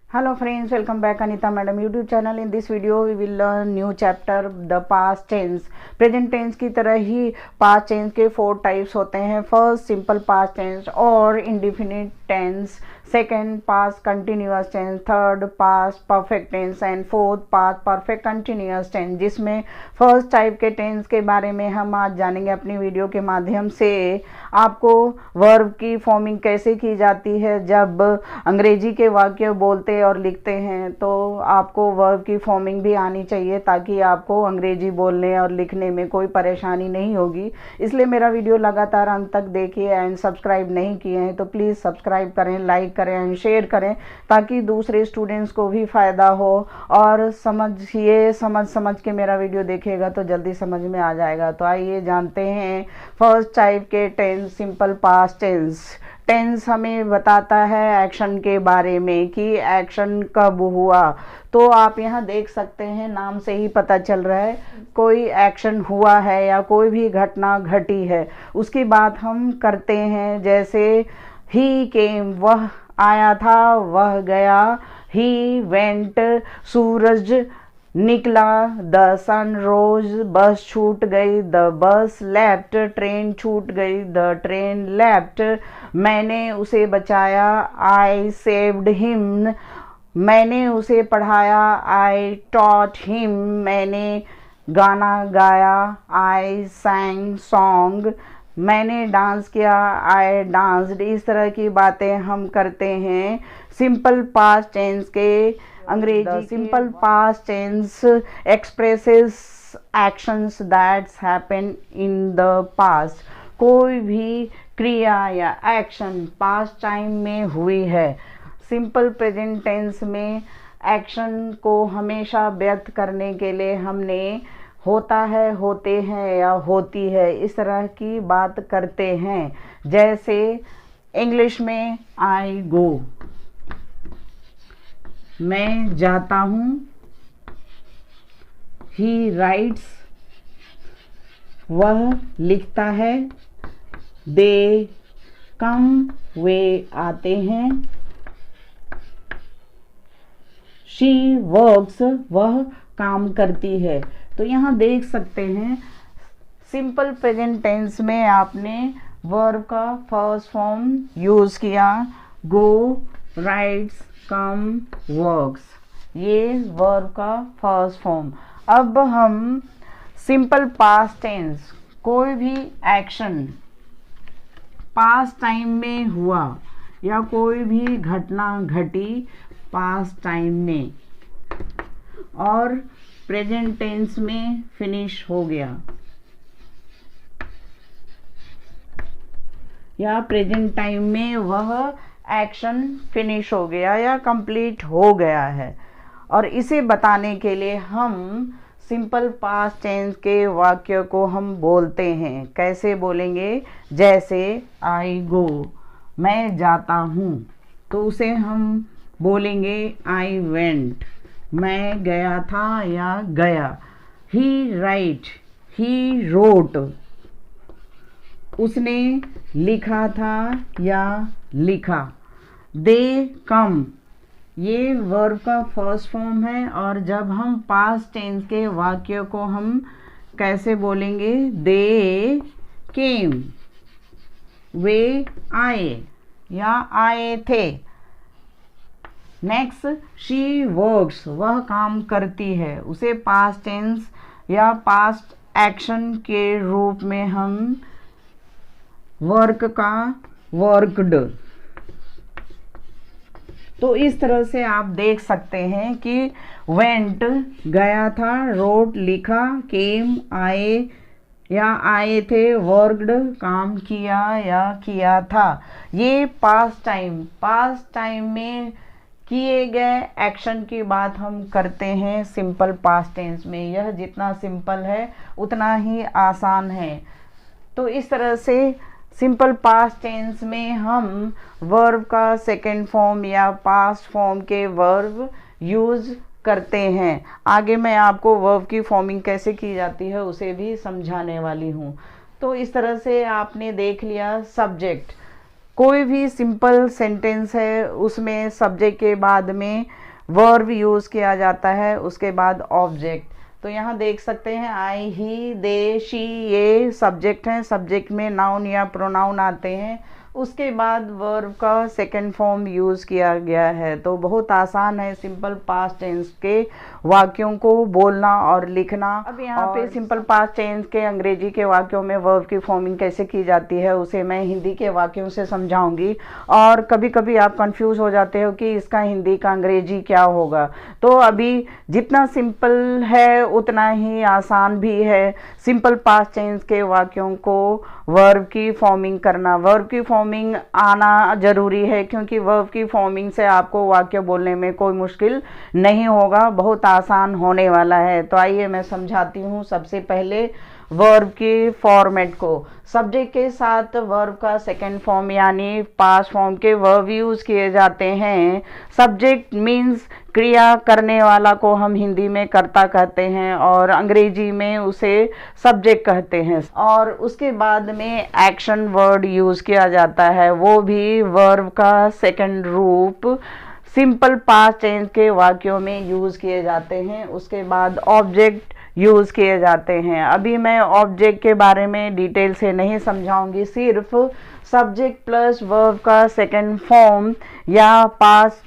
Hello friends, welcome back Anita Madam YouTube channel. In this video we will learn new chapter the past tense. Present tense की तरह ही past tense के 4 types होते हैं. First simple past tense और indefinite tense. Second past continuous tense. Third past perfect tense and fourth past perfect continuous tense. जिसमें first type के tense के बारे में हम आज जानेंगे अपनी वीडियो के माध्यम से. आपको वर्ब की फॉर्मिंग कैसे की जाती है. जब अंग्रेजी के वाक्य बोलते और लिखते हैं तो आपको वर्ब की फॉर्मिंग भी आनी चाहिए ताकि आपको अंग्रेजी बोलने और लिखने में कोई परेशानी नहीं होगी. इसलिए मेरा वीडियो लगातार अंत तक देखिए. एंड सब्सक्राइब नहीं किए हैं तो प्लीज़ सब्सक्राइब करें, लाइक करें एंड शेयर करें ताकि दूसरे स्टूडेंट्स को भी फ़ायदा हो. और समझ के मेरा वीडियो देखिएगा तो जल्दी समझ में आ जाएगा. तो आइए जानते हैं फर्स्ट टाइप के tense, simple past tense. Tense हमें बताता है एक्शन के बारे में कि एक्शन कब हुआ. तो आप यहाँ देख सकते हैं, नाम से ही पता चल रहा है कोई एक्शन हुआ है या कोई भी घटना घटी है. उसकी बात हम करते हैं. जैसे ही केम, वह आया था, वह गया. ही वेंट, सूरज निकला. द सन रोज, बस छूट गई. द बस लेफ्ट, ट्रेन छूट गई. The train left. मैंने उसे बचाया. I saved him. मैंने उसे पढ़ाया. I taught him. मैंने गाना गाया. आई सैंग सॉन्ग. मैंने डांस किया. I danced. इस तरह की बातें हम करते हैं सिंपल पास्ट टेंस के. अंग्रेजी simple past tense expresses actions that's happen in the past. कोई भी क्रिया या एक्शन पास्ट टाइम में हुई है. सिंपल प्रेजेंट टेंस में एक्शन को हमेशा व्यक्त करने के लिए हमने होता है, होते हैं या होती है इस तरह की बात करते हैं. जैसे इंग्लिश में आई गो, मैं जाता हूँ. ही राइट्स, वह लिखता है. दे कम, वे आते हैं. शी वर्क्स, वह काम करती है. तो यहाँ देख सकते हैं सिंपल प्रेजेंट टेंस में आपने वर्ब का फर्स्ट फॉर्म यूज़ किया. गो, राइट्स, कम, वर्क्स. ये वर्ब का फर्स्ट फॉर्म. अब हम सिंपल पास्ट टेंस, कोई भी एक्शन पास्ट टाइम में हुआ या कोई भी घटना घटी पास्ट टाइम में और प्रेजेंट टेंस में फिनिश हो गया या प्रेजेंट टाइम में वह एक्शन फिनिश हो गया या कंप्लीट हो गया है. और इसे बताने के लिए हम सिंपल पास्ट टेंस के वाक्य को हम बोलते हैं. कैसे बोलेंगे? जैसे आई गो, मैं जाता हूँ, तो उसे हम बोलेंगे आई वेंट. मैं गया था या गया. ही राइट, ही रोट, उसने लिखा था या लिखा. दे कम, ये वर्ब का फर्स्ट फॉर्म है. और जब हम पास्ट टेंस के वाक्य को हम कैसे बोलेंगे? दे केम, वे आए या आए थे. नेक्स्ट, शी वर्क्स, वह काम करती है. उसे पास्ट टेंस या पास्ट एक्शन के रूप में हम वर्क का वर्कड. तो इस तरह से आप देख सकते हैं कि वेंट गया था, रोट लिखा, केम आए या आए थे, वर्कड काम किया या किया था. ये पास्ट टाइम में किए गए एक्शन की बात हम करते हैं सिंपल पास्ट टेंस में. यह जितना सिंपल है उतना ही आसान है. तो इस तरह से सिंपल पास्ट टेंस में हम वर्ब का सेकेंड फॉर्म या पास्ट फॉर्म के वर्ब यूज़ करते हैं. आगे मैं आपको वर्ब की फॉर्मिंग कैसे की जाती है उसे भी समझाने वाली हूँ. तो इस तरह से आपने देख लिया सब्जेक्ट. कोई भी सिंपल सेंटेंस है उसमें सब्जेक्ट के बाद में वर्ब यूज़ किया जाता है, उसके बाद ऑब्जेक्ट। तो यहाँ देख सकते हैं आई, ही, दे, शी, ये सब्जेक्ट हैं, सब्जेक्ट में नाउन या प्रोनाउन आते हैं, उसके बाद वर्ब का सेकंड फॉर्म यूज़ किया गया है। तो बहुत आसान है सिंपल पास्ट टेंस के वाक्यों को बोलना और लिखना। अब यहाँ पे सिंपल पास्ट टेंस के अंग्रेजी के वाक्यों में वर्ब की फॉर्मिंग कैसे की जाती है उसे मैं हिंदी के वाक्यों से समझाऊंगी। और कभी कभी आप कंफ्यूज हो जाते हो कि इसका हिंदी का अंग्रेजी क्या होगा। तो अभी जितना सिंपल है उतना ही आसान भी है सिंपल पास्ट टेंस के वाक्यों को वर्ब की फॉर्मिंग करना। वर्ब की फॉर्मिंग आना जरूरी है क्योंकि वर्ब की फॉर्मिंग से आपको वाक्य बोलने में कोई मुश्किल नहीं होगा, बहुत आसान होने वाला है। तो आइए मैं समझाती हूँ। सबसे पहले वर्ब के फॉर्मेट को, सब्जेक्ट के साथ वर्ब का सेकंड फॉर्म यानी पास्ट फॉर्म के वर्ब यूज किए जाते हैं। सब्जेक्ट मीन्स क्रिया करने वाला को हम हिंदी में कर्ता कहते हैं और अंग्रेजी में उसे सब्जेक्ट कहते हैं। और उसके बाद में एक्शन वर्ड यूज किया जाता है, वो भी वर्ब का सेकंड रूप सिंपल पास्ट टेंस के वाक्यों में यूज किए जाते हैं। उसके बाद ऑब्जेक्ट यूज किए जाते हैं। अभी मैं ऑब्जेक्ट के बारे में डिटेल से नहीं समझाऊंगी, सिर्फ सब्जेक्ट प्लस वर्ब का सेकंड फॉर्म या पास्ट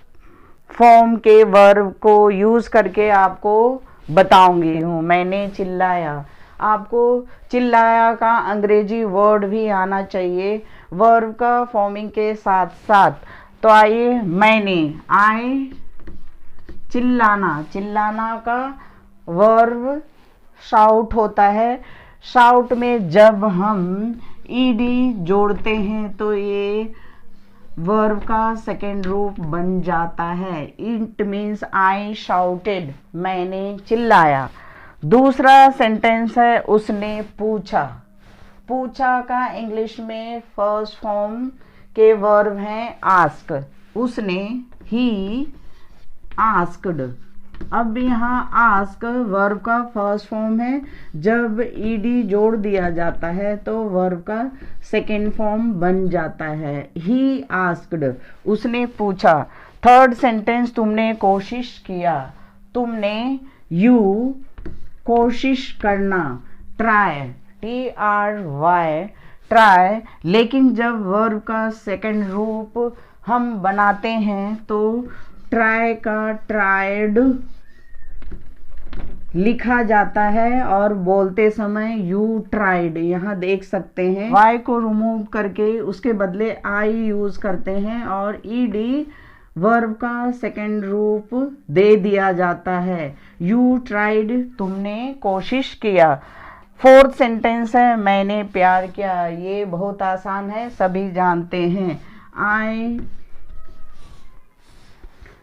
फॉर्म के वर्ब को यूज करके आपको बताऊंगी हूँ। मैंने चिल्लाया, आपको चिल्लाया का अंग्रेजी वर्ड भी आना चाहिए वर्ब का फॉर्मिंग के साथ साथ। तो आइए, मैंने, आई, चिल्लाना, चिल्लाना का वर्ब शाउट होता है। शाउट में जब हम ईडी जोड़ते हैं तो ये वर्ब का सेकेंड रूप बन जाता है। इट मीन्स आई शाउटेड, मैंने चिल्लाया। दूसरा सेंटेंस है उसने पूछा। पूछा का इंग्लिश में फर्स्ट फॉर्म के वर्ब हैं आस्क। उसने, ही आस्क्ड। अब यहाँ आस्क वर्ब का फर्स्ट फॉर्म है, जब ईडी जोड़ दिया जाता है तो वर्ब का सेकेंड फॉर्म बन जाता है। ही आस्क्ड, उसने पूछा। थर्ड सेंटेंस तुमने कोशिश किया। तुमने, यू, कोशिश करना, ट्राई, TRY, ट्राई। लेकिन जब वर्ब का सेकेंड रूप हम बनाते हैं तो ट्राई का ट्राइड लिखा जाता है और बोलते समय यू ट्राइड। यहाँ देख सकते हैं वाई को रिमूव करके उसके बदले आई यूज करते हैं और ईडी वर्ब का सेकेंड रूप दे दिया जाता है। यू ट्राइड, तुमने कोशिश किया। फोर्थ सेंटेंस है मैंने प्यार किया। ये बहुत आसान है, सभी जानते हैं। I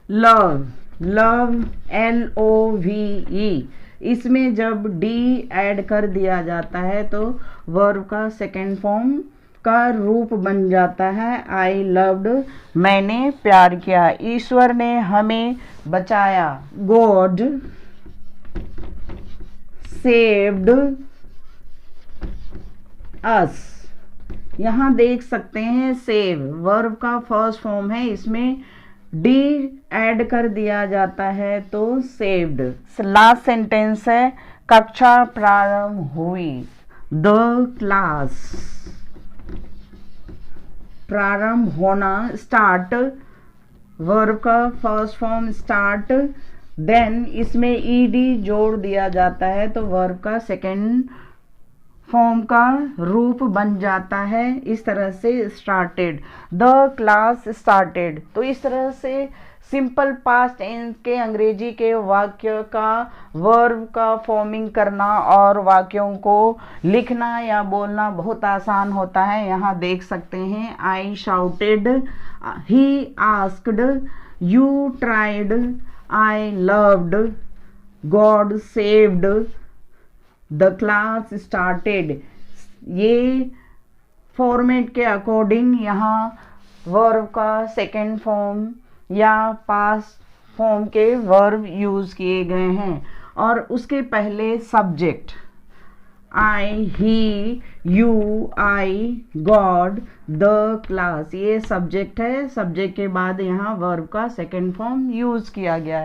love, love LOVE। इसमें जब डी ऐड कर दिया जाता है तो वर्ब का सेकेंड फॉर्म का रूप बन जाता है आई लव्ड, मैंने प्यार किया। ईश्वर ने हमें बचाया। God saved us. यहाँ देख सकते हैं सेव वर्ब का फर्स्ट फॉर्म है, इसमें डी ऐड कर दिया जाता है तो सेव्ड। लास्ट सेंटेंस है कक्षा प्रारंभ हुई। द क्लास, प्रारंभ होना, स्टार्ट वर्ब का फर्स्ट फॉर्म स्टार्ट, देन इसमें ईडी जोड़ दिया जाता है तो वर्ब का सेकेंड फॉर्म का रूप बन जाता है। इस तरह से स्टार्टेड, द क्लास स्टार्टेड। तो इस तरह से सिंपल पास्ट टेंस के अंग्रेजी के वाक्य का वर्ब का फॉर्मिंग करना और वाक्यों को लिखना या बोलना बहुत आसान होता है। यहाँ देख सकते हैं I shouted, he asked, you tried, I loved, God saved, the class started. ये फॉर्मेट के अकॉर्डिंग यहाँ वर्ब का सेकेंड फॉर्म या पास्ट फॉर्म के वर्ब यूज किए गए हैं और उसके पहले subject. I, he, you, I God the class, ये सब्जेक्ट है। सब्जेक्ट के बाद यहाँ वर्ब का सेकेंड फॉर्म यूज किया गया है।